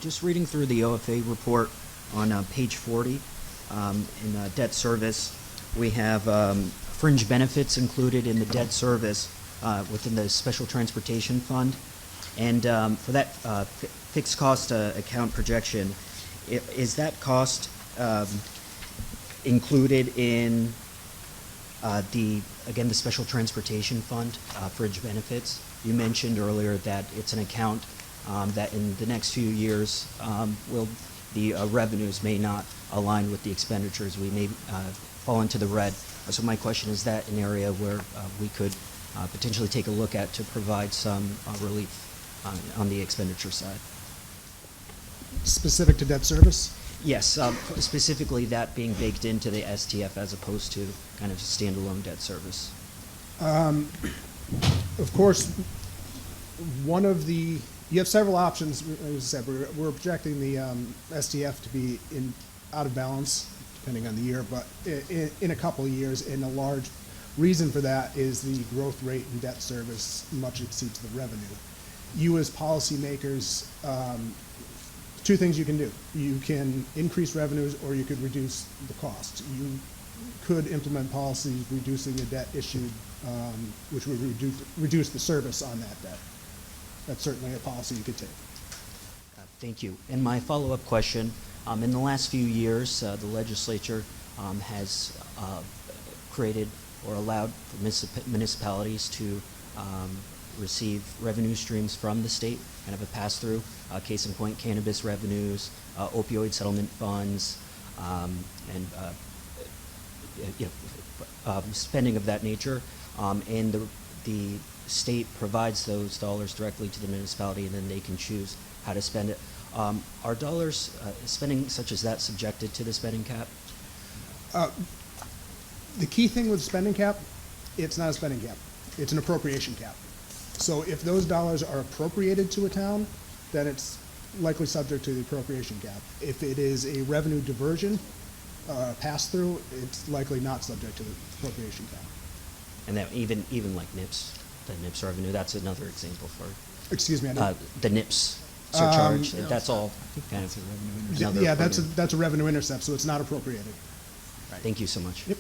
Just reading through the OFA report on page 40, in debt service, we have fringe benefits included in the debt service within the Special Transportation Fund. And for that fixed cost account projection, is that cost included in the Special Transportation Fund, fringe benefits? You mentioned earlier that it's an account that in the next few years the revenues may not align with the expenditures. We may fall into the red. So my question is that an area where we could potentially take a look at to provide some relief on the expenditure side? Specific to debt service? Yes, specifically that being baked into the STF as opposed to kind of standalone debt service. Of course, you have several options. As I said, we're projecting the STF to be out of balance, depending on the year, but in a couple of years, and a large reason for that is the growth rate in debt service much exceeds the revenue. You as policymakers, two things you can do. You can increase revenues or you could reduce the cost. You could implement policies reducing the debt issued, which would reduce the service on that debt. That's certainly a policy you could take. Thank you. And my follow-up question, in the last few years, the legislature has created or allowed municipalities to receive revenue streams from the state, kind of a pass-through. Case in point, cannabis revenues, opioid settlement funds, and spending of that nature. And the state provides those dollars directly to the municipality, and then they can choose how to spend it. Are dollars, spending such as that, subjected to the spending cap? The key thing with spending cap, it's not a spending cap. It's an appropriation cap. So if those dollars are appropriated to a town, then it's likely subject to the appropriation cap. If it is a revenue diversion, pass-through, it's likely not subject to the appropriation cap. And that even like NIPS, the NIPS revenue, that's another example for Excuse me. the NIPS surcharge. That's all kind of another. Yeah, that's a revenue intercept, so it's not appropriated. Thank you so much. Yep.